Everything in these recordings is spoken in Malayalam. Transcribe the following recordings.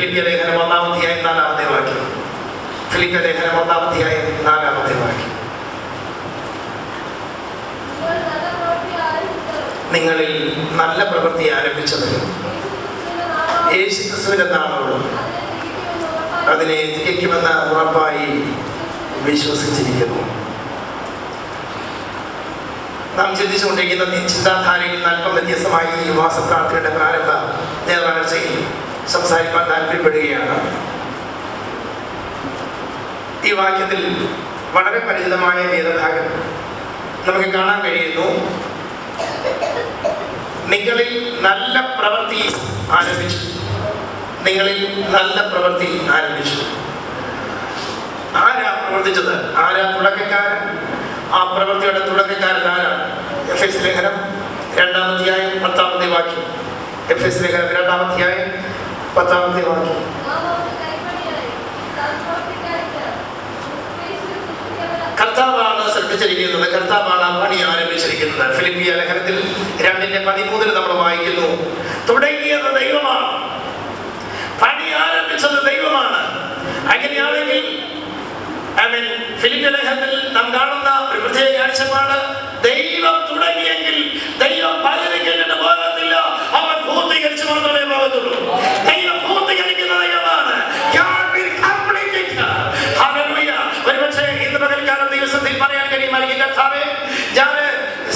ഫിലിപ്പിയ ലേഖനം 1-ാം അധ്യായം 4-ാമത്തെ വാക്യം. ഫിലിപ്പിയ ലേഖനം 1-ാം അധ്യായം 4-ാമത്തെ വാക്യം. നിങ്ങളിൽ നല്ല പ്രവൃത്തി ആരംഭിച്ചത് യേശുക്രിസ്തുവിന്റെ നാമമുള്ളൂ അതിനെ തികയ്ക്കുമെന്ന് ഉറപ്പായി വിശ്വസിച്ചിരിക്കുന്നു. നാം ചിന്തിച്ചുകൊണ്ടിരിക്കുന്ന ചിന്താധാരയിൽ നിന്ന് അല്പം വ്യത്യസ്തമായി ഈ ഉപവാസ പ്രാർത്ഥനയുടെ പ്രാരംഭ ഞായറാഴ്ചയിൽ സംസാരിക്കാൻ താല്പര്യപ്പെടുകയാണ്. ഈ വാക്യത്തിൽ വളരെ പരിചിതമായ വേദഭാഗം നമുക്ക് കാണാൻ കഴിയുന്നു. നിങ്ങളിൽ നല്ല പ്രവൃത്തി ആരംഭിച്ചു. നിങ്ങളിൽ നല്ല പ്രവൃത്തി ആരംഭിച്ചു. ആരാ പ്രവർത്തിച്ചത്? ആരാ തുടക്കക്കാരൻ? ആ പ്രവൃത്തിയുടെ തുടക്കക്കാരൻ ആരാണ്? എഫെസ്യ ലേഖനം 2-ാം അധ്യായം 10-ാമത്തെ വാക്യം. എഫെസ്യ ലേഖനം 2-ാം അധ്യായം 10-ാമത്തെ വാക്യം. കർത്താവാണ് സൃഷ്ടിച്ചിരിക്കുന്നത്, കർത്താവാണ് ആ പണി ആരംഭിച്ചിരിക്കുന്നത്. ഫിലിപ്പിയ ലേഖനത്തിൽ 2:13 നമ്മൾ വായിക്കുന്നു, തുടങ്ങിയത് ദൈവമാണ്, പണി ആരംഭിച്ചത് ദൈവമാണ്. അങ്ങനെയാണെങ്കിൽ ഫിലിപ്പിയ ലേഖനത്തിൽ നാം കാണുന്ന ഒരു പ്രത്യേക കാഴ്ചപ്പാട്, ദൈവം തുടങ്ങിയെങ്കിൽ ദൈവം പകുതിക്കിട്ട് പോകത്തില്ല, അവൻ പൂർത്തീകരിച്ചു മാത്രമേ പോകത്തുള്ളൂ. ദൈവം പൂർത്തീകരിക്കുന്ന ദൈവമാണ്. ഒരുപക്ഷെ ഇന്ന് പകൽക്കാലം ദിവസത്തിൽ പറയാൻ കഴിയുമായിരിക്കും, കർത്താവേ, ഞാൻ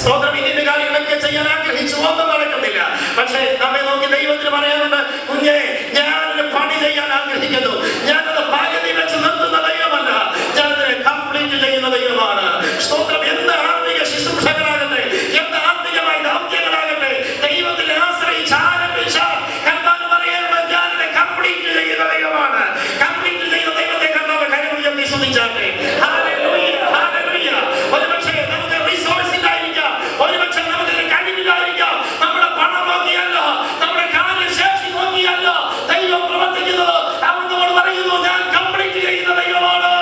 സ്തോത്രം ഇന്നിന്റെ കാര്യങ്ങളൊക്കെ ചെയ്യാൻ ആഗ്രഹിച്ചു, ഒന്നും നടക്കുന്നില്ല. പക്ഷേ നമ്മെ നോക്കി ദൈവത്തിന് പറയാനുണ്ട്, കുഞ്ഞെ, ഞാനൊരു പണി ചെയ്യാൻ ആഗ്രഹിക്കുന്നു. ഞാനത് പകുതി വെച്ച് നിർത്തുന്ന ദൈവമല്ല, ഞാനതിനെ കംപ്ലീറ്റ് ചെയ്യുന്ന ദൈവമാണ്. സ്തോത്രം. എന്ത് ആത്മീയ ശുശ്രൂഷകളാകട്ടെ, എന്ത് ആത്മീയമായ ദൗത്യങ്ങളാകട്ടെ, ദൈവത്തിനെ ആശ്രയിച്ച് ആരംഭിച്ചാൽ കർത്താവ് പറയാനുള്ളത്, ഞാനിനെ കംപ്ലീറ്റ് ചെയ്യുന്ന ദൈവമാണ്. കംപ്ലീറ്റ് ചെയ്യുന്ന ദൈവത്തെ കർത്താവ് കൈമുയർത്തി സ്തുതിച്ചാട്ടെ. Hallelujah, hallelujah. ഒരുപക്ഷെ നമുക്ക് റിസോഴ്സ് ഇല്ലായിരിക്കാം, ഒരുപക്ഷെ നമുക്ക് കഴിവില്ലായിരിക്കാം, നമ്മുടെ പണം നോക്കിയല്ല, നമ്മുടെ കാര്യശേഷി നോക്കിയല്ല ദൈവം പ്രവർത്തിക്കുന്നത്. അവൻ നമ്മോട് പറയുന്നു, ഞാൻ കംപ്ലീറ്റ് ചെയ്യുന്ന ദൈവമാണ്,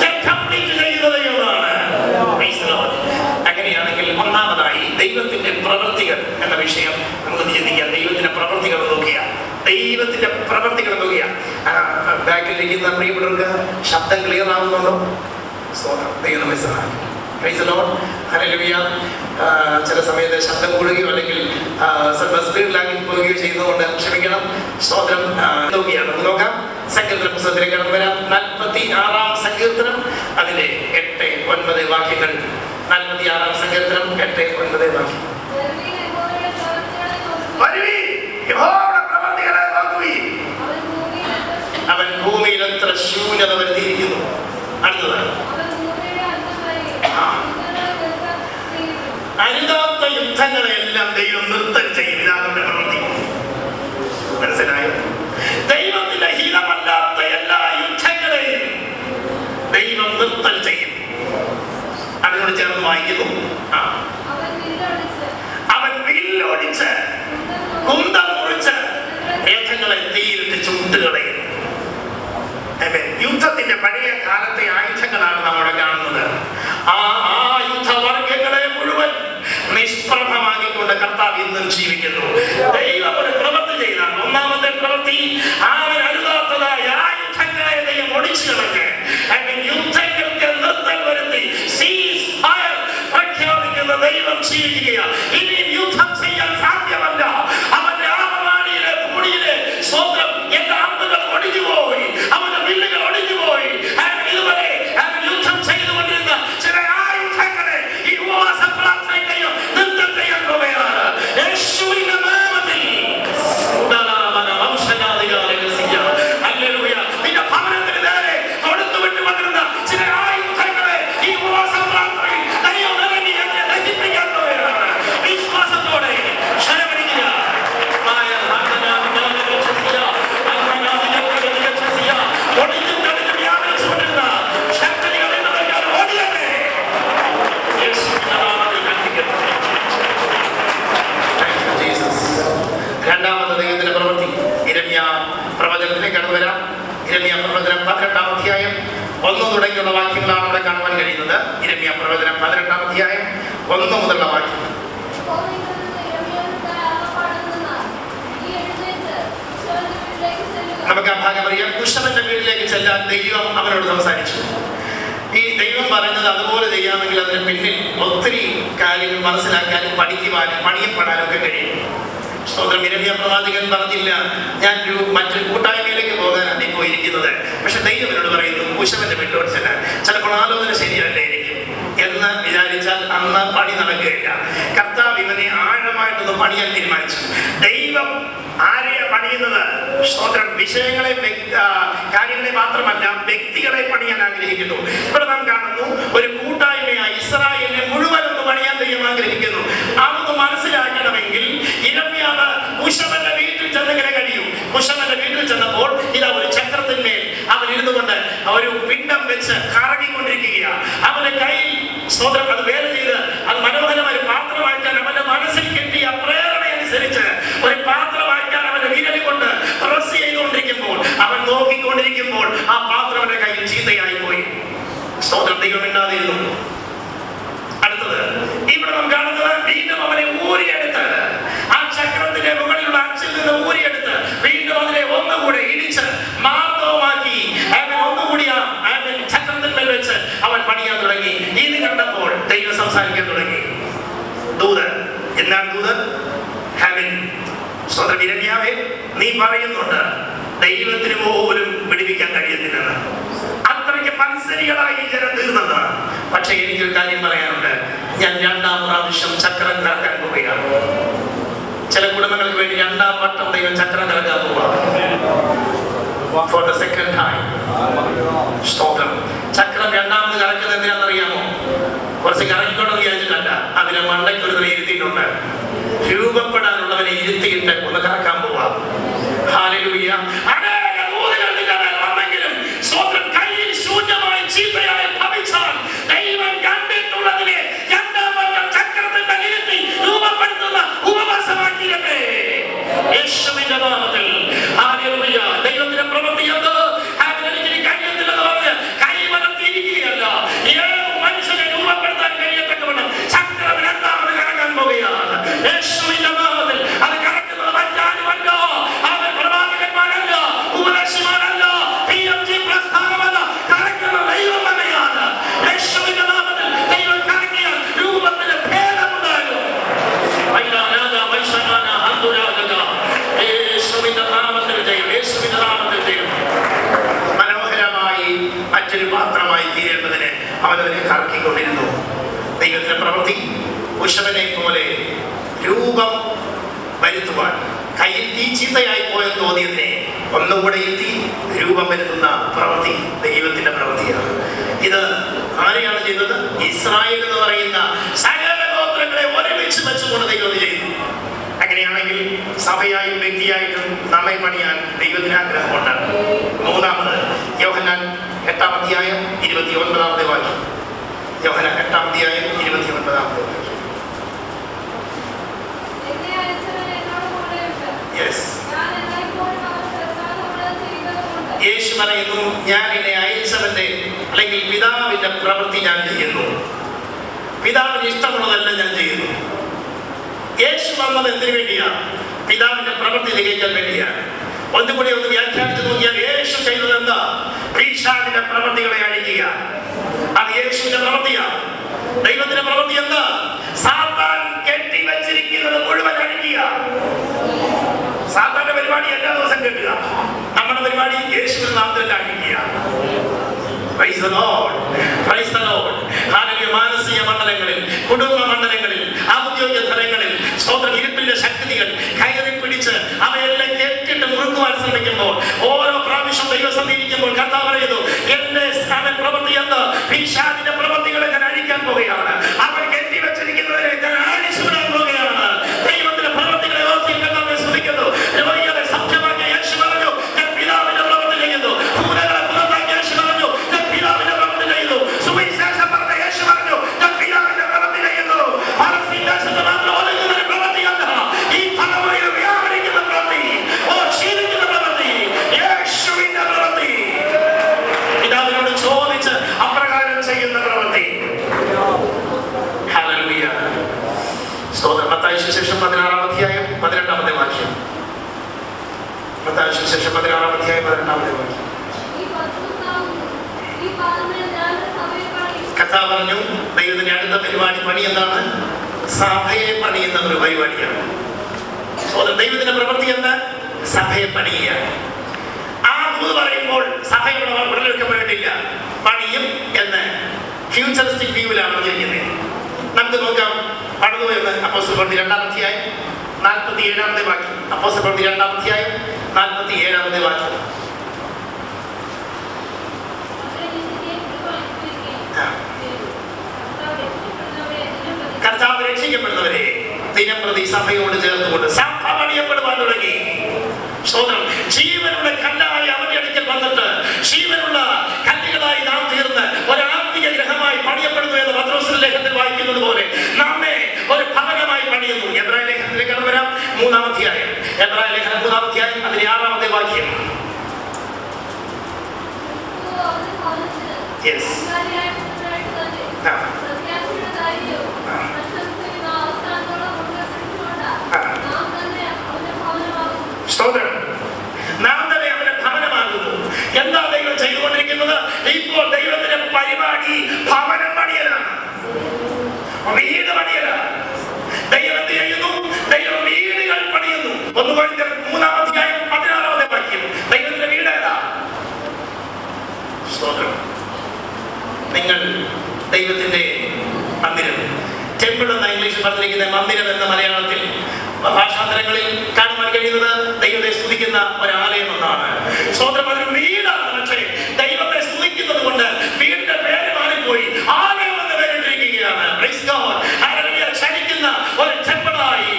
ഞാൻ കംപ്ലീറ്റ് ചെയ്യുന്ന ദൈവമാണ്. അങ്ങനെയാണെങ്കിൽ ഒന്നാമതായി ദൈവത്തിന്റെ പ്രവൃത്തികൾ എന്ന വിഷയം നമുക്ക് ചിന്തിക്കാം. ദൈവത്തിന്റെ പ്രവൃത്തികൾ നോക്കിയാൽ, ദൈവത്തിന്റെ പ്രവൃത്തികൾ നോക്കിയാൽ, ബാക്കിലിരിക്കുന്ന പ്രിയപ്പെട്ടവർക്ക് ശബ്ദം ക്ലിയർ ആവുന്നുണ്ടോ? ദൈവം നമ്മെ സഹായിക്കും. Praise the Lord, hallelujah. ചില സമയത്ത് ശബ്ദം കൂടുകയോ അല്ലെങ്കിൽ സ്പീഡിലാക്കി പോവുകയോ ചെയ്യുന്നതുകൊണ്ട് ക്ഷമിക്കണം. സ്തോത്രം. നോക്കിയാണ് നോക്കാം. സങ്കീർത്തന പുസ്തകത്തിലേക്ക് കടന്നു വരാം. 46-ാം സങ്കീർത്തനം, അതിലെ 8-9 വാക്യങ്ങൾ. 46-ാം സങ്കീർത്തനം 8-9 വാക്യം. അവൻ ഭൂമിയിൽ എത്ര ശൂന്യത വരുത്തിയിരിക്കുന്നു. അടുത്തതാണ്, അരുതാത്ത യുദ്ധങ്ങളെല്ലാം ദൈവം നിർത്തൽ ചെയ്യും. ഇതാണ് പ്രവൃത്തി. മനസ്സിലായോ? ദൈവത്തിന്റെ ഹിതമല്ലാത്ത എല്ലാ യുദ്ധങ്ങളെയും ദൈവം നിർത്തൽ ചെയ്യും. അതിനോട് ചേർന്ന് വായിക്കുന്നു, അവൻ വില്ലൊടിച്ച് കുന്തം മുറിച്ച് രഥങ്ങളെ തീയിലിട്ട് ചുട്ടുകളയും. യുദ്ധത്തിന്റെ പഴയ കാലത്തെ ആയുധങ്ങളാണ് നമ്മുടെ കാണുന്നത്. ആ യുദ്ധവർഗങ്ങളെ മുഴുവൻ നിഷ്പ്രഭമാക്കിക്കൊണ്ട് കർത്താവ് ഇന്നും ജീവിക്കുന്നു. ദൈവം ഒരു പ്രവൃത്തി ചെയ്താണ്. ഒന്നാമത്തെ പ്രവൃത്തി, അവൻ അരുതാത്തതായ ആയുധങ്ങളെ ദൈവം ഒടിച്ചു കളഞ്ഞ് യുദ്ധങ്ങൾക്ക് നിർത്തൽ വരുത്തി സീസ് ഫയർ പ്രഖ്യാപിക്കുന്ന ദൈവം ജീവിക്കുകയാണ്. ഇനിയും യുദ്ധം ചെയ്യാൻ സാധ്യമല്ല. അവന്റെ ആമമാണിയിലെ ഭൂമിയിലെ സ്വന്തം എല്ലാ അമ്പുകൾ ഒടിഞ്ഞുപോയി, അവന്റെ വില്ലുകൾ ഒടിഞ്ഞുപോയി. ഇതുവരെ യുദ്ധം ചെയ്തുകൊണ്ടിരുന്ന ചില ആയുധങ്ങളെ ഈ ഉപവാസ പ്രാർത്ഥനയും നിർത്തൽ ചെയ്യാൻ പോവുകയാണ്. യേശുവിന്റെ നാമത്തിൽ ഹല്ലേലൂയ. നിന്റെ ഭവനത്തിന് നേരെ കൊടുത്തുവിട്ടുകൊണ്ടിരുന്ന ചില ആയുധങ്ങളെ ഈ ഉപവാസ പ്രാർത്ഥനയിൽ ദൈവം ഇറങ്ങി അതിനെ നശിപ്പിക്കാൻ പോവുകയാണ്. വിശ്വാസത്തോടെ ക്ഷണപിടിക്കുക. രണ്ടാമത്തെ ദൈവത്തിന്റെ പ്രവൃത്തി യിരെമ്യാ പ്രവചനത്തിലേക്ക് കടന്നു വരാം. യിരെമ്യാ പ്രവചനം 18-ാം അധ്യായം 1 തുടങ്ങിയുള്ള വാക്യങ്ങളാണ് അവിടെ കാണുവാൻ കഴിയുന്നത്. യിരെമ്യാ പ്രവചനം 18-ാം അധ്യായം 1 മുതലുള്ള വാക്യം. നമുക്ക് ആ ഭാഗം അറിയാം. കുശവന്റെ വീട്ടിലേക്ക് ചെല്ലാൻ ദൈവം അവനോട് സംസാരിച്ചു. ഈ ദൈവം പറയുന്നത് അതുപോലെ ചെയ്യാമെങ്കിൽ അതിന് പിന്നിൽ ഒത്തിരി കാര്യങ്ങൾ മനസ്സിലാക്കാനും പഠിക്കുവാനും പണിയപ്പെടാനും ഒക്കെ കഴിയും. സ്തോത്രം. ഇരമ്യാ പ്രവാചകൻ പറഞ്ഞില്ല, ഞാൻ മറ്റൊരു കൂട്ടായ്മയിലേക്ക് പോകാനാണ് ഇപ്പോൾ ഇരിക്കുന്നത്. പക്ഷെ ദൈവം എന്നോട് പറയുന്നു കുശവന്റെ വീട്ടിലോട്ട് ചെല്ലാൻ. ചിലപ്പോൾ ആലോചന ശരിയല്ലായിരിക്കും എന്ന് വിചാരിച്ചാൽ അന്ന് പണി നടക്കുകയില്ല. കർത്താവ് ഇവനെ ആഴമായിട്ടൊന്ന് പണിയാൻ തീരുമാനിച്ചു. ദൈവം ആരെയാ പണിയുന്നത്? സ്തോത്രം. വിഷയങ്ങളെ, കാര്യങ്ങളെ മാത്രമല്ല, വ്യക്തികളെ പണിയാൻ ആഗ്രഹിക്കുന്നു. ഇവിടെ നാം കാണുന്നു ഒരു കൂട്ടായ്മയായി ഇസ്രായേലിനെ മുഴുവൻ ഒന്ന് പണിയാൻ ദൈവം ആഗ്രഹിക്കുന്നു. അതൊന്ന് മനസ്സിലാക്കണമെങ്കിൽ ഇരമ്യാവ് കുശവന്റെ വീട്ടിൽ ചെന്നെങ്ങനെ കഴിയും? കുശവന്റെ വീട്ടിൽ ചെന്നപ്പോൾ ഇതാ ഒരു ചക്രത്തിന്മേൽ അവൻ ഇരുന്നു കൊണ്ട് ഒരു പിണ്ഡം വെച്ച് കറങ്ങിക്കൊണ്ടിരിക്കുകയാണ്. അവന്റെ കയ്യിൽ സ്തോത്രം അത് വേല ചെയ്ത് അത് മനോഹരമായ പാത്രമാക്കാൻ അവന്റെ മനസ്സിൽ കിട്ടിയ പ്രേരണയനുസരിച്ച് ഒരു പാത്രമാക്കാൻ അവന്റെ വിരൽ കൊണ്ട് പ്രസ് ചെയ്തുകൊണ്ടിരിക്കുമ്പോൾ, അവൻ നോക്കിക്കൊണ്ടിരിക്കുമ്പോൾ ആ പാത്രം അവന്റെ കയ്യിൽ ചീത്തയായി പോയി. സ്തോത്രം. ദൈവം ഇണ്ടാതിരുന്നു. അടുത്തത് ഇവിടെ നാം കാണുന്നത് വീണ്ടും അവനെ ഊരിയെടുത്ത് ആ ചക്രത്തിന്റെ മുകളിലുള്ള അച്ചിൽ നിന്ന് ഊരിയെടുത്ത് വീണ്ടും അതിനെ ഒന്നുകൂടെ ഇടിച്ച് മാർദ്ദവമാക്കി ഒന്നുകൂടി ചക്രത്തിന്മേൽ വെച്ച് അവൻ പണിയാൻ തുടങ്ങി. ഇത് കണ്ടപ്പോൾ ദൈവം സംസാരിക്കാൻ തുടങ്ങി. ദൂതൻ. എന്താണ് ദൂതൻ? ഹെവൻ. സ്വന്തം ഇരമ്യാവേ, നീ പറയുന്നുണ്ട് ദൈവത്തിന് പോലും വിടുവിക്കാൻ കഴിയത്തില്ലെന്ന്. അത്രയ്ക്ക് മത്സരികളായി ജനം തീർന്നത്. പക്ഷെ എനിക്കൊരു കാര്യം പറയാനുണ്ട്. ഞാൻ 2ാം പ്രാവശ്യം ചക്രം കറക്കാൻ പോവുകയാണ്. ചില കുടുംബങ്ങൾക്ക് വേണ്ടി 2ാം വട്ടം ദൈവം ചക്രം കറക്കാൻ പോവുക. For the second time. സ്തോത്രം. ചക്രം 2ാമത് കറക്കുന്നത് എന്തിനാണെന്നറിയാമോ? കുറച്ച് കറങ്ങിക്കൊണ്ടെന്ന് വിചാരിച്ചിട്ടല്ല, അതിനെ മണ്ടയ്ക്കൊരു ഇരുത്തിയിട്ടുണ്ട്. രൂപപ്പെടാനുള്ളവനെ ഇരുത്തിയിട്ട് ഒന്ന് കറക്കാൻ പോവാം. ഹല്ലേലൂയ. സ്തോത്രം. കയ്യിൽ ശൂന്യമായി ചീത്തയായി ഭവിച്ചാൽ ദൈവം കണ്ടിട്ടുള്ളതിനെ 2ാം വട്ടം ചക്രത്തിന്റെ ഇരുത്തി രൂപപ്പെടുത്തുന്ന ഉപവാസമാക്കിയില്ലേ യേശുവിന്റെ നാമത്തിൽ. ഹല്ലേലൂയ. ദൈവത്തിന്റെ പ്രവൃത്തി എന്ത്? എനിക്ക് കഴിയത്തില്ലെന്ന് പറഞ്ഞ് കൈമലർത്തിയിരിക്കുകയല്ല. ഏത് മനുഷ്യനെ രൂപപ്പെടുത്താൻ കഴിയത്തക്കവണ്ണം ചക്രം 2ാമത് കറങ്ങാൻ പോവുകയാണ് യേശുവിന്റെ നാമത്തിൽ. അത് കറക്കുന്നത് മറ്റാരുമല്ല, അവൻ പ്രവാചകന്മാരല്ല, ഉപദേശിമാരല്ല, PMG പ്രസ്ഥാനമല്ല, കറക്കുന്ന ദൈവം തന്നെയാണ്. യേശുവിന്റെ നാമത്തിൽ ദൈവം കറങ്ങിയ രൂപത്തിന് ഭേദമുണ്ടാകും. യേശുവിന്റെ നാമത്തിൽ ചെയ്യും. യേശുവിന്റെ നാമത്തിൽ ചെയ്യും. മനോഹരമായി മറ്റൊരു പാത്രമായി തീരേണ്ടതിന് അവനവനെ കറക്കിക്കൊണ്ടിരുന്നു. ദൈവത്തിന്റെ പ്രവൃത്തി കുശവനെ പോലെ രൂപം വരുത്തുവാൻ, കയ്യിൽ തീ ചീത്തയായി പോയെന്ന് തോന്നിയതിനെ ഒന്നുകൂടെ എത്തി രൂപം വരുത്തുന്ന പ്രവൃത്തി ദൈവത്തിന്റെ പ്രവൃത്തിയാണ്. ഇത് ആരെയാണ് ചെയ്തത്? ഇസ്രായേൽ എന്ന് പറയുന്ന സകല ഗോത്രങ്ങളെ ഒരുമിച്ച് വെച്ചുകൊണ്ട് ദൈവം ചെയ്തു. അങ്ങനെയാണെങ്കിൽ സഭയായും വ്യക്തിയായിട്ടും നമ്മെ പണിയാൻ ദൈവത്തിന് ആഗ്രഹമുണ്ട്. 3ാമത് യോഹന്നാൻ 8ാം അധ്യായം 29ാമത്തെ വാക്യം. യോഹന്നാൻ 8ാം അധ്യായം 29ാമത്തെ വാക്യം. യേശു പറയുന്നു, ഞാൻ എന്നെ അയച്ചവന്റെ അല്ലെങ്കിൽ പിതാവിന്റെ പ്രവൃത്തി ഞാൻ ചെയ്യുന്നു. പിതാവിന് ഇഷ്ടമുള്ളതെല്ലാം ഞാൻ ചെയ്യുന്നു. യേശു വന്നത് എന്തിനു വേണ്ടിയാണ്? പിതാവിന്റെ പ്രവൃത്തി തികയ്ക്കാൻ വേണ്ടിയാണ്. ഒന്നുകൂടി ഒന്ന് വ്യാഖ്യാനിച്ചു നോക്കിയാൽ യേശു ചെയ്തത് എന്താ? പിശാചിന്റെ പ്രവൃത്തികളെ അഴിക്കുക. അത് യേശുവിന്റെ പ്രവൃത്തിയാണ്. ദൈവത്തിന്റെ പ്രവൃത്തി എന്താ? സാത്താൻ കെട്ടിവെച്ചിരിക്കുന്നത് മുഴുവൻ അഴിക്കുക. സാത്താന്റെ പരിപാടി എല്ലാ ദിവസം കെട്ടുക. നമ്മുടെ പരിപാടി യേശുവിന്റെ നാമത്തിൽ അഴിക്കുക. Praise the Lord. Praise the Lord. Hallelujah. മാനസിക മണ്ഡലങ്ങളിൽ, കുടുംബ മണ്ഡലങ്ങളിൽ, ഔദ്യോഗിക തലങ്ങളിൽ സ്തോത്രം ഇരുട്ടിന്റെ ശക്തികൾ കയറി പിടിച്ച് അവയെല്ലാം കെട്ടിട്ട് മുറുക്കുവാൻ ശ്രമിക്കുമ്പോൾ, ഓരോ പ്രാവശ്യം ദൈവസന്നിധിക്കുമ്പോൾ കർത്താവ് പറയുന്നു, എന്റെ പ്രവൃത്തി എന്ന് പിശാചിന്റെ പ്രവൃത്തികളെ ഞാൻ അഴിക്കാൻ പോവുകയാണ്. അവൻ കെട്ടിവെച്ചിരിക്കുന്നതിനെ ഞാൻ അഴിച്ചു വിടാൻ പോവുകയാണ്. ദൈവത്തിന്റെ പ്രവൃത്തികളെ ഓർത്തി കർത്താവെ സ്തുതിക്കുന്നു. രോഗികളെ സൗഖ്യമാക്കിയ യേശു പറഞ്ഞു, ഞാൻ പിതാവിന്റെ പ്രവൃത്തി ചെയ്യുന്നു. ഭൂതങ്ങളെ പുറത്താക്കിയ യേശു പറഞ്ഞു, ഞാൻ പിതാവിന്റെ പ്രവൃത്തി ചെയ്യുന്നു. സുവിശേഷം പറഞ്ഞ യേശു പറഞ്ഞു, ഞാൻ പിതാവിന്റെ പ്രവൃത്തി ചെയ്യുന്നു. പരസ്യദേശത്ത് മാത്രം ഒതുങ്ങുന്ന ഒരു പ്രവൃത്തിയല്ല, ഈ തലമുറയിൽ വ്യാപരിക്കുന്ന പ്രവൃത്തി, ശീലിക്കുന്ന പ്രവൃത്തി, യേശുവിന്റെ പ്രവൃത്തി, പിതാവിനോട് ചോദിച്ച് അപ്രകാരം ചെയ്യുന്ന പ്രവൃത്തി. ഹല്ലേലൂയ. സ്തോത്രം. മത്തായി സുവിശേഷം 16-ാം അധ്യായം 12-ാമത്തെ വാക്യം. മത്തായി സുവിശേഷം 16-ാം അധ്യായം 18-ാമത്തെ വാക്യം. കർത്താവ് പറഞ്ഞു, ദൈവത്തിന്റെ അടുത്ത പരിപാടി പണി എന്താണ്? സഭയെ പണിയുന്ന ഒരു പരിപാടിയാണ്. ദൈവത്തിന്റെ പ്രവൃത്തി എന്താ? സഭയെ പണിയുക. ആ ദൂത് പറയുമ്പോൾ സഭയുടെ വിടലെടുക്കപ്പെട്ടില്ല, പണിയും എന്ന് ഫ്യൂച്ചറിസ്റ്റിക് വ്യൂവിലാണ് പറഞ്ഞിരിക്കുന്നത്. നമുക്ക് നോക്കാം. പണിതു എന്ന് അപ്പോസ്തലപ്രവൃത്തി 2-ാം അധ്യായം 47-ാമത്തെ വാക്യം. അപ്പോസ്തലപ്രവൃത്തി 2-ാം അധ്യായം 47-ാമത്തെ വാക്യം. കർത്താവ് രക്ഷിക്കപ്പെടുന്നവരെ ദിനംപ്രതി സഭയോട് ചേർന്നുകൊണ്ട് സഭ പണിയപ്പെടുവാൻ തുടങ്ങി. സ്തോത്രം. ജീവനുള്ള കല്ലായി അവന്റെ അടുക്കൽ വന്നിട്ട് ജീവനുള്ള കല്ലുകളായി നാം തീർന്ന് ഒരു ആത്മിക ഗ്രഹമായി പണിയപ്പെടുന്നു എന്ന് പത്രോസിന്റെ ലേഖനത്തിൽ വായിക്കുന്നത് പോലെ നമ്മെ ഒരു ഭവനമായി പണിയുന്നു. എബ്രായ ലേഖനത്തിലേക്ക് കടന്നു വരാം. 3-ാം അധ്യായം. എബ്രായ ലേഖനം 3-ാം അധ്യായം അതിന്റെ 6-ാമത്തെ വാക്യം. സ്തോത്രം. നാം തന്നെ അവന്റെ ഭവനമാകുന്നു. എന്താ ദൈവം ചെയ്തുകൊണ്ടിരിക്കുന്നത്? ഇപ്പോൾ ദൈവത്തിന്റെ പരിപാടി ഭവനം പണിയലാണ്, വീട് പണിയലാണ്. ദൈവം എന്ത് ചെയ്യുന്നു? ദൈവം വീടുകൾ പണിയുന്നു. 1 കൊരിന്ത്യർ 3-ാം അധ്യായം 16-ാമത്തെ വാക്യം. ദൈവത്തിന്റെ വീട് ഏതാ? സ്തോത്രം. നിങ്ങൾ ദൈവത്തിന്റെ മന്ദിരം, ടെമ്പിൾ എന്ന ഇംഗ്ലീഷിൽ പറഞ്ഞിരിക്കുന്ന മന്ദിരം എന്ന മലയാളത്തിൽ ഭാഷാന്തരങ്ങളിൽ കാണുവാൻ കഴിയുന്നത് ദൈവത്തെ സ്തുതിക്കുന്ന ഒരാലയം എന്നാണ്. സ്തോത്രം. അതൊരു വീടാണ്. പക്ഷേ ദൈവത്തെ സ്തുതിക്കുന്നത് കൊണ്ട് വീടിന്റെ പേര് മാറിപ്പോയി ആലയം എന്ന പേരിട്ടിരിക്കുകയാണ്. ക്ഷണിക്കുന്ന ഒരു ടെമ്പിളായി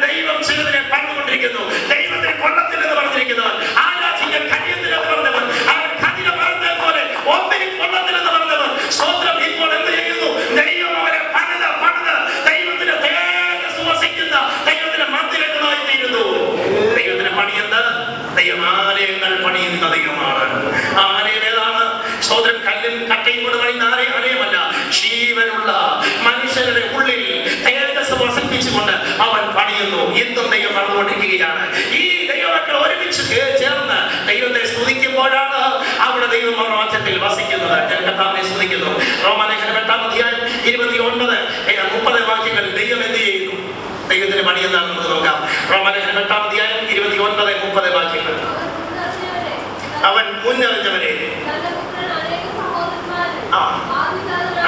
ദൈവം ചിലതിനെ പണിതുകൊണ്ടിരിക്കുന്നു. ദൈവത്തിന് കൊള്ളത്തിൽ എന്ന് പറഞ്ഞിരിക്കുന്നവർ, ആരാധിക്കാൻ കഴിയത്തിൽ എന്ന് പറഞ്ഞവർ, കഠിന മരത്തെ പോലെ ഒന്നിനും കൊള്ളത്തിൽ എന്ന് പറഞ്ഞവർ, സ്തോത്രം, ഇപ്പോൾ എന്ത് ചെയ്യുന്നു? ദൈവം അവരെ പണിത് ദൈവത്തിന്റെ തേജസ്സ് വസിക്കുന്ന ദൈവത്തിന്റെ മന്ദിരങ്ങളായി തീരുന്നു. ദൈവത്തിന്റെ പണി എന്താ? ദൈവം ആലയങ്ങൾ പണിയുന്ന ദൈവമാണ്. ആലയം ഏതാണ്? സ്തോത്രം. കല്ലും കട്ടയും കൊണ്ട് പണിയുന്ന ആലയമല്ല, ജീവനുള്ള മനുഷ്യരുടെ ഉള്ളിൽ തേജസ്സ് വസിപ്പിച്ചുകൊണ്ട് അവൻ പണിയുന്നു. ഇന്നും ദൈവം നടന്നുകൊണ്ടിരിക്കുകയാണ്. ഈ ദൈവമക്കൾ ഒരുമിച്ച് ചേർന്ന് ദൈവത്തെ സ്തുതിക്കുമ്പോഴാണ് അവിടെ ദൈവം അവരുടെ മധ്യത്തിൽ വസിക്കുന്നത്. ഞാൻ കർത്താവിനെ സ്തുതിക്കുന്നു. റോമാലേഖനം 8-ാം അധ്യായം 29-30 വാക്യങ്ങൾ ദൈവം എന്ത് ചെയ്യുന്നു? ദൈവത്തിന്റെ പണി എന്താണെന്ന് നമുക്ക് നോക്കാം. റോമാലേഖനം 8-ാം അധ്യായം 29-30 വാക്യങ്ങൾ. അവൻ മുന്നറിഞ്ഞവരെ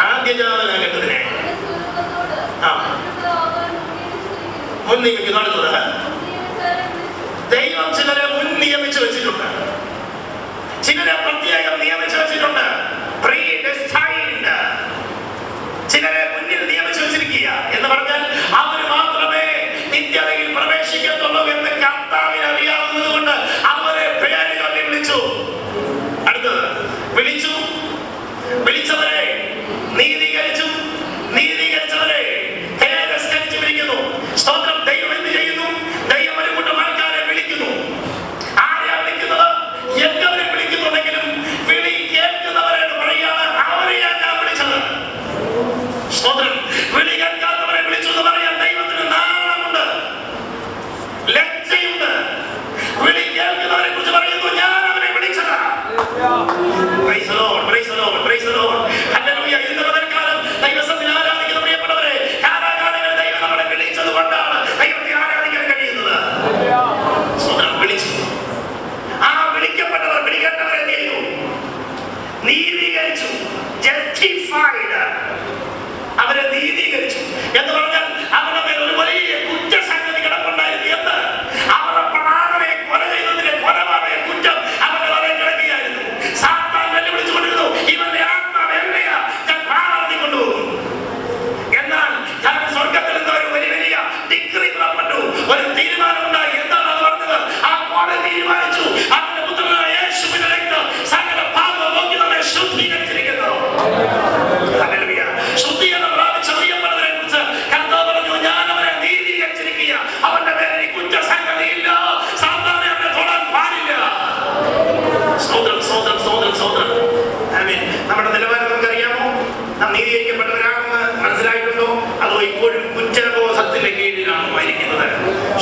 ആദ്യജാതനാകേണ്ടതിനെ മുൻ നിയമിക്കുന്നു. അടുത്തത്, ദൈവം ചിലരെ മുൻ നിയമിച്ചു വെച്ചിട്ടുണ്ട്, ചിലരെ പ്രത്യേകം നിയമിച്ചു വെച്ചിട്ടുണ്ട്. ചിലരെ മുന്നിൽ നിയമിച്ചു വെച്ചിരിക്കുക എന്ന് പറഞ്ഞാൽ അവർ മാത്രമേ നിത്യതയിൽ പ്രവേശിക്കത്തുള്ളൂ എന്ന് കർത്താവിന് അറിയാവുന്നത് കൊണ്ട് അവരെ പേര് ചൊല്ലി വിളിച്ചു. അടുത്തത്, വിളിച്ചവരെ നീതീകരിച്ചു, നീതീകരിച്ചവരെ തേജസ്കരിച്ചു വിളിക്കുന്നു. സ്തോത്രം. ദൈവം എന്ത് ചെയ്യുന്നു? ദൈവം ഒരു കൂട്ടം ആൾക്കാരെ വിളിക്കുന്നു. ആരെയാ വിളിക്കുന്നത്? എല്ലാവരെ വിളിക്കുന്നുണ്ടെങ്കിലും വിളി കേൾക്കുന്നവരോട് പറയുകയാണ്, അവരെയാണ് ഞാൻ വിളിച്ചത്. സ്തോത്രം. വിളി കേൾക്കാത്തവരെ വിളിച്ചു എന്ന് പറയാൻ ദൈവത്തിന് നാണമുണ്ട്, ലജ്ജയുണ്ട്. വിളി കേൾക്കുന്നവരെ കുറിച്ച് പറയുന്നു, ഞാൻ അവരെ വിളിച്ചതാ. Praise the Lord, praise the Lord, praise the Lord. Hallelujah. ഇന്ന് പകൽക്കാലം ദൈവസന്നിധിയിൽ ആരാധിക്കുന്ന പ്രിയപ്പെട്ടവരെ, കാലാകാലങ്ങൾ ദൈവം നമ്മളെ വിളിച്ചത് കൊണ്ടാണ് ദൈവത്തെ ആരാധിക്കാൻ കഴിയുന്നത്. സ്തോത്രം. വിളിച്ചു. ആ വിളിക്കപ്പെട്ടവർ, വിളിക്കേണ്ടവരെ എന്ത് ചെയ്തു? നീതീകരിച്ചു. ജസ്റ്റിഫൈഡ്. അവരെ നീതീകരിച്ചു എന്ന് പറഞ്ഞാൽ അവരുടെ മേൽ ഒരു വലിയ കുറ്റസംഗതി കിടപ്പുണ്ടായിരുന്നു. എന്ന് അവരുടെ പ്രാണനെ കൊല ചെയ്തതിന്റെ കൊലപാതക കുറ്റം അവരുടെ വരെ കിടക്കുകയായിരുന്നു. സാത്താൻ വെല്ലുവിളിച്ചുകൊണ്ടിരുന്നു, ഇവന്റെ ആത്മാവ് എവിടെയാ? ഞാൻ പ്രാണനെ കൊണ്ടുപോകും. എന്നാൽ സ്വർഗത്തിൽ നിന്ന് ഒരു വലിയ ഡിഗ്രി പുറപ്പെട്ടു, ഒരു തീരുമാനമുണ്ടായി. എന്താണ് അത് പറഞ്ഞത്? ആ കോടതി തീരുമാനിച്ചു, അവന്റെ പുത്രനായ യേശുവിന്റെ രക്തം സകല പാപവും നോക്കി നമ്മെ ശുദ്ധീകരിച്ചിരിക്കുന്നു. ശുദ്ധീകരണം പ്രാപിച്ച പ്രിയപ്പെട്ടവരെ കുറിച്ച് കർത്താവ് പറഞ്ഞു, ഞാൻ അവരെ നീതീകരിച്ചിരിക്കുക. അവന്റെ പേരിൽ കുറ്റസംഗതിയില്ല, സാത്താനെ അവനെ തൊടാൻ പാടില്ല. സ്തോത്രം, സ്തോത്രം, സ്തോത്രം, സ്തോത്രം. നമ്മുടെ നിലവാരം നമുക്കറിയാമോ? നാം നീതീകരിക്കപ്പെട്ടവരാണെന്ന് മനസ്സിലായിട്ടുണ്ടോ? അതോ ഇപ്പോഴും കുറ്റബോധത്തിന്റെ കീഴിലാണോ ആയിരിക്കുന്നത്?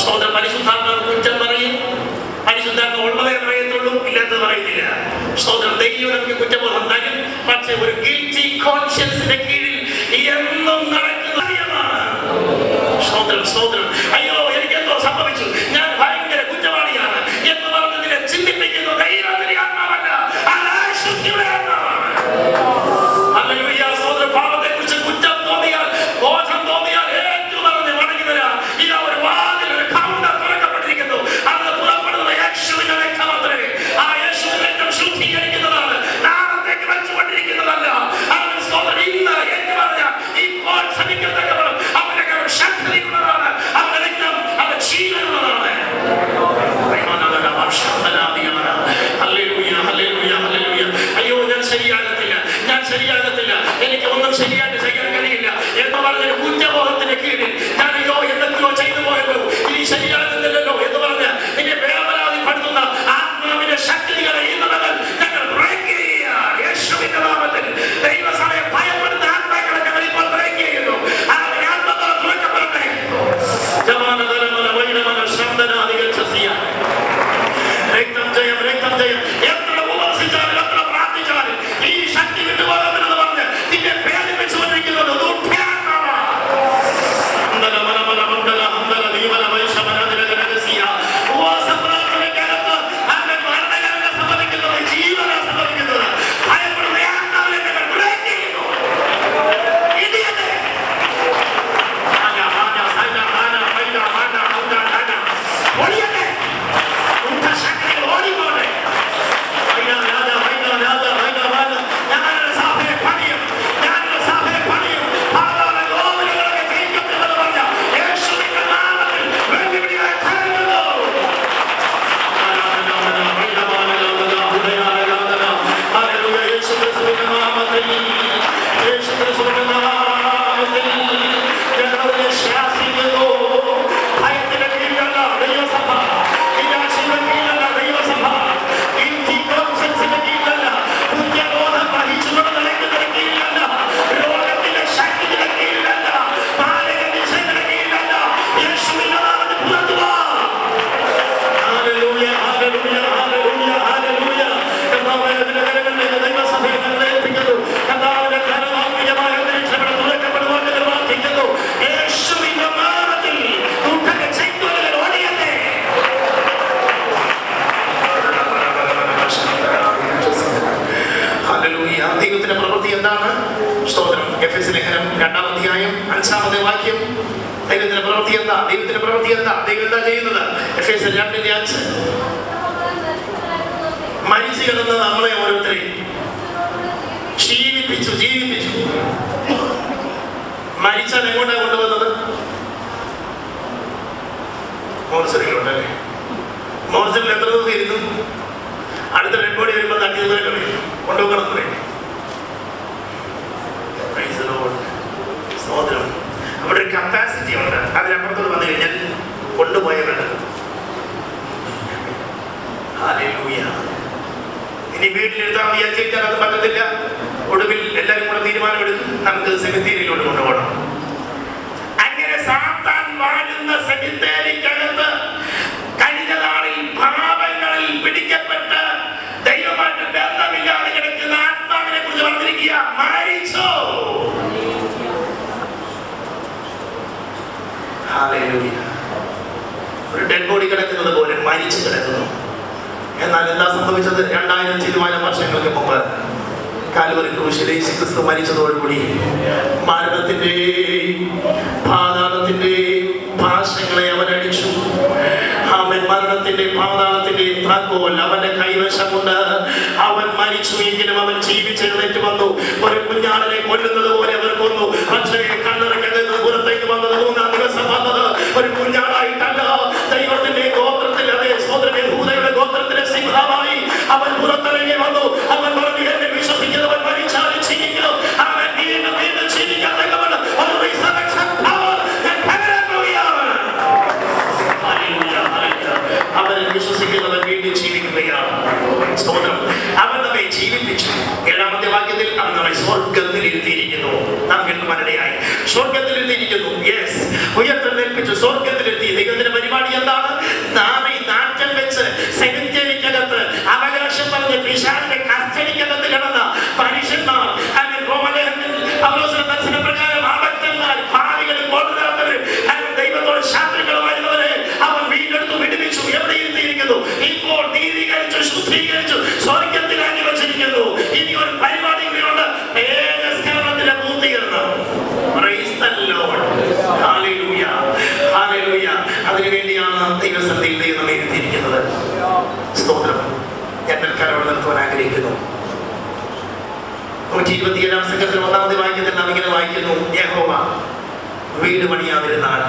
സ്തോത്രം. പരിശുദ്ധാത്മാവ് കുറ്റം പറയും, പരിശുദ്ധാത്മ ഉള്ളതേ പറയത്തുള്ളൂ, ഇല്ല സ്തോത്രം. അയ്യോ എനിക്കെന്തോ സംഭവിച്ചു, ഞാൻ ഭയങ്കര കുറ്റവാളിയാണ് എന്ന് പറഞ്ഞ് നിന്നെ ചിന്തിപ്പിക്കുന്നു ദൈവത്തിന്റെ ആത്മാവല്ല, അശുദ്ധിയുടെ ആത്മാവാണ്. ഹല്ലേലൂയ. സ്തോത്രം. പാപത്തെക്കുറിച്ച് കുറ്റം തോന്നിയാൽ, ബോധം തോന്നിയാൽ ഏറ്റു പറഞ്ഞ് മടങ്ങി വരാം. ഇതാ ഒരു വാതിൽ, ഒരു കൗണ്ടർ തുറക്കപ്പെട്ടിരിക്കുന്നു. അത് പുറപ്പെടുന്നത് യേശുവിന്റെ രക്തമത്രേ. ആ യേശുവിന്റെ രക്തം ശുദ്ധീകരിക്കുന്നതാണ്, നാളത്തേക്ക് വെച്ചുകൊണ്ടിരിക്കുന്നതല്ല. അവൻ സ്തോത്രം ഇന്ന് എന്ന് പറഞ്ഞാൽ ഇപ്പോൾ ക്ഷമിക്കത്തക്കവണ്ണം അവന്റെ കരം ശക്തിയുള്ളതാണ്, അവന്റെ രക്തം അവന്റെ ജീവനുള്ളതാണ്. അയ്യോ ഞാൻ ശരിയാകത്തില്ല, ഞാൻ ശരിയാകത്തില്ല, എനിക്ക് ഒന്നും ശരിയായിട്ട് ചെയ്യാൻ കഴിയില്ല എന്ന് പറഞ്ഞൊരു കുറ്റബോധത്തിന്റെ കീഴിൽ ഞാൻ അയ്യോ എന്തൊക്കെയോ ചെയ്തു പോയല്ലോ, ഇനി ശരിയാകുന്നില്ലല്ലോ എന്ന് പറഞ്ഞ് നിന്നെ വേവലാതിപ്പെടുത്തുന്ന ആത്മാവിന്റെ ശക്തികളെ ഇന്ന് മുതൽ ഞങ്ങൾ ബ്രേക്ക് ചെയ്യുക യേശുവിന്റെ നാമത്തിൽ. ദൈവസമയം ഭയപ്പെടുന്ന ആത്മാക്കളെ ഞങ്ങൾ ഇപ്പോൾ ബ്രേക്ക് ചെയ്യുന്നു. അവരുടെ ആത്മാക്കളെ തുറക്കപ്പെടട്ടെ. രക്തം ജയം, രക്തം ജയം. എത്ര ഉപവസിച്ചാലും എത്ര പ്രാർത്ഥിച്ചാലും ഈ ശക്തി വിട്ടുപോകരുതെന്ന് പറഞ്ഞ് നിന്നെ പേടിപ്പിച്ചുകൊണ്ടിരിക്കുന്നത് ദൈവത്തിന്റെ പ്രവൃത്തി എന്താണ്? സ്തോത്രം. എഫെസ്യ ലേഖനം 2-ാം അധ്യായം 5-ാമത്തെ വാക്യം. ദൈവത്തിന്റെ പ്രവൃത്തി എന്താ? ദൈവത്തിന്റെ പ്രവൃത്തി എന്താ? ദൈവം എന്താ ചെയ്യുന്നത്? എഫെസ്യർ 2:5. മരിച്ചു കിടന്ന നമ്മളെ ഓരോരുത്തരെയും ജീവിപ്പിച്ചു. മരിച്ചാൽ എങ്ങോട്ടാണ് കൊണ്ടുവന്നത്? മോർച്ചറിയിലുണ്ടല്ലേ. മോർച്ചറിൽ എത്ര ദിവസം ഇരുന്നു? അടുത്ത ഡെഡ് ബോഡി വരുമ്പോൾ തട്ടി കൊണ്ടുപോകണം. സ്തോത്രം. അവിടെ ഒരു കപ്പാസിറ്റി ഉണ്ട്. അതിനപ്പുറത്തോട് വന്നു കഴിഞ്ഞാൽ കൊണ്ടുപോയവരുണ്ട്. ഹല്ലേലൂയ. ഇനി വീട്ടിലെടുത്താൽ വിചാരിച്ചാൽ അത് പറ്റത്തില്ല. ഒടുവിൽ എല്ലാവരും കൂടെ തീരുമാനമെടുക്കും, നമുക്ക് സെമിത്തേരിയിലോട്ട് കൊണ്ടുപോകണം. അങ്ങനെ സാത്താൻ വാഴുന്ന സെമിത്തേരിക്കകത്ത് കഴിഞ്ഞ നാളിൽ പാപങ്ങളിൽ പിടിക്കപ്പെട്ട് ദൈവമായിട്ട് ബന്ധമില്ലാതെ കിടക്കുന്ന ആത്മാവിനെ കുറിച്ച് പറഞ്ഞിരിക്കുക. മരിച്ചോ? ഒരു ഡെഡ് ബോഡി കിടക്കുന്നത് പോലെ മരിച്ചു കിടക്കുന്നു. എന്നാൽ എന്താ സംഭവിച്ചത്? 2000 ചില്ലുവാനം വർഷങ്ങൾക്ക് മുമ്പ് കാൽവരി ക്രൂശിൽ യേശു ക്രിസ്തു മരിച്ചതോടുകൂടി മരണത്തിന്റെയും പാതാളത്തിന്റെയും ഭാഷങ്ങളെ അവൻ അടിച്ചു. അവൻ മരണത്തിന്റെയും പാതാളത്തിന്റെയും താക്കോൽ അവന്റെ കൈവശമുണ്ട്. അവൻ മരിച്ചു എങ്കിലും അവൻ ജീവിച്ചെഴുന്നേറ്റ് വന്നു. ഒരു കുഞ്ഞാടിനെ കൊല്ലുന്നത് പോലെ അവർ കൊന്നു. പക്ഷേ കല്ലറയ്ക്കകത്ത് പുറത്തേക്ക് വന്നത് 3-ാം ദിവസം വന്നത് ഒരു കുഞ്ഞാടായിട്ടല്ല, ദൈവത്തിന്റെ ഗോത്രത്തിൽ, അതേ സഹോദരൻ യഹൂദയുടെ ഗോത്രത്തിലെ സിംഹമായി അവൻ പുറത്തിറങ്ങി വന്നു. അവൻ പറഞ്ഞു, എന്നെ വിശ്വസിക്കുന്നവൻ മരിച്ചാലും ജീവിക്കും, അവൻ വീണ്ടും വീണ്ടും ജീവിക്കത്തക്കവണ്ണം ഒരു resurrection power ഞാൻ പകരാൻ പോവുകയാണ്. അവനെ വിശ്വസിക്കുന്നവൻ വീണ്ടും ജീവിക്കുകയാണ്. സ്തോത്രം. അവൻ നമ്മെ ജീവിപ്പിച്ചു. 7-ാമത്തെ വാക്യത്തിൽ അവൻ നമ്മെ സ്വർഗത്തിൽ ഇരുത്തിയിരിക്കുന്നു. നാം കേൾക്കുവാനിടയായി. സ്വർഗത്തിലിരുത്തിയിരിക്കുന്നു. യെസ്, ഉയർത്തെഴുന്നേൽപ്പിച്ചു, സ്വർഗത്തിലെത്തി. ദൈവത്തിന്റെ പരിപാടി എന്താണ്? നാം ഈ നാട്ടിൽ വെച്ച് സെമിത്തേരിക്കകത്ത് അവകാശം പറഞ്ഞ് പിശാചിന്റെ കസ്റ്റഡിക്കകത്ത് കിടന്ന മനുഷ്യന്മാർ, റോമലേഖനത്തിൽ പൗലോസിന്റെ ദർശനപ്രകാരം അഭക്തന്മാർ, ഭാവികളും കൊണ്ടുവരാത്തവരും ദൈവത്തോട് നിർത്തുവാൻ ആഗ്രഹിക്കുന്നു. 127 സംഘത്തിൽ 1-ാമത് വാക്യത്തിൽ നാം ഇങ്ങനെ വായിക്കുന്നു, യഹോവ വീട് പണിയാതിരുന്നാൽ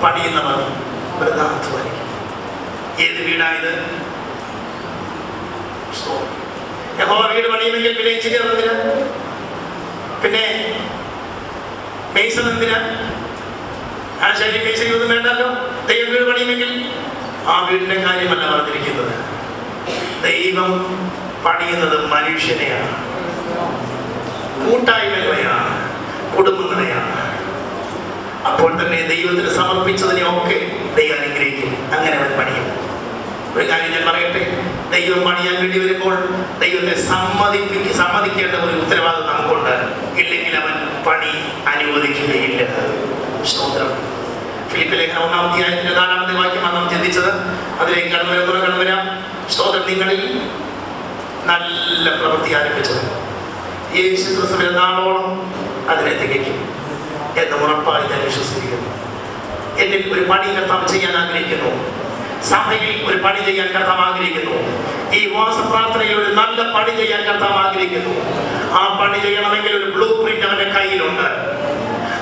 പണിയുന്നവർ വൃഥാ അധ്വാനിക്കും. ഏത് വീടായത്? യഹോവ വീട് പണിയുമെങ്കിൽ പിന്നെ എഞ്ചിനീയർ എന്തിനാ? പിന്നെ മേസൺ എന്തിനാ? ആശാരി മേസരി ഒന്നും വേണ്ടല്ലോ. ദൈവം വീട് പണിയുമെങ്കിൽ ആ വീടിന്റെ കാര്യമല്ല പറഞ്ഞിരിക്കുന്നത്. ദൈവം പണിയുന്നത് മനുഷ്യനെയാണ്, കൂട്ടായ്മകളെയാണ്, കുടുംബങ്ങളെയാണ്. അപ്പോൾ തന്നെ ദൈവത്തിന് സമർപ്പിച്ചതിനെയൊക്കെ ദൈവം അനുഗ്രഹിക്കും. അങ്ങനെ അവൻ പണിയും. ഒരു കാര്യം ഞാൻ പറയട്ടെ, ദൈവം പണിയാൻ വേണ്ടി വരുമ്പോൾ ദൈവത്തെ സമ്മതിക്കേണ്ട ഒരു ഉത്തരവാദിത്വം നമുക്കുണ്ട്. ഇല്ലെങ്കിൽ അവൻ പണി അനുവദിക്കുകയില്ല. സ്തോത്രം. ഫിലിപ്പിയ ലേഖനം 1-ാം അധ്യായത്തിന്റെ 4-ാമത്തെ വാക്യമാണ് നാം ചിന്തിച്ചത്. അതിലേക്ക് കടന്നു വരാം. സ്തോത്രം. നിങ്ങളിൽ നല്ല പ്രവൃത്തി ആരംഭിച്ചത് യേശു ക്രിസ്തുവിന്റെ നാളോളം അതിനെ തികയ്ക്കും എന്ന് ഉറപ്പായി ഞാൻ വിശ്വസിക്കുന്നു. എന്നിൽ ഒരു പണി കർത്താവ് ചെയ്യാൻ ആഗ്രഹിക്കുന്നു. സഭയിൽ ഒരു പണി ചെയ്യാൻ കർത്താവ് ആഗ്രഹിക്കുന്നു. ഈ ഉപവാസ പ്രാർത്ഥനയിൽ ഒരു നല്ല പണി ചെയ്യാൻ കർത്താവ് ആഗ്രഹിക്കുന്നു. ആ പണി ചെയ്യണമെങ്കിൽ ഒരു ബ്ലൂ പ്രിന്റ് അവന്റെ കയ്യിലുണ്ട്.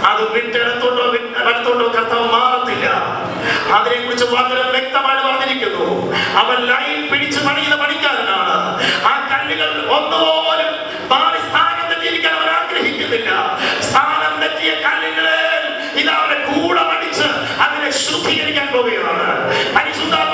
അത് വിട്ടെടുത്തോട്ടോ വലത്തോട്ടോ കർത്താവ് മാറത്തില്ല. അതിനെക്കുറിച്ച് വളരെ വ്യക്തമായിട്ട് പറഞ്ഞിരിക്കുന്നു. അവൻ ലൈൻ പിടിച്ച് പണിയുന്ന പണിക്കാരനാണ്. ആ കല്ലുകൾ ഒന്നുപോലും മാറി സ്ഥാനം തെറ്റിയിരിക്കാൻ അവൻ ആഗ്രഹിക്കുന്നില്ല. സ്ഥാനം തെറ്റിയ കല്ലുകളെ ഇത് അവന്റെ കൂടെ പഠിച്ച് അതിനെ ശുദ്ധീകരിക്കാൻ പോവുകയാണ്. പരിശുദ്ധാത്മ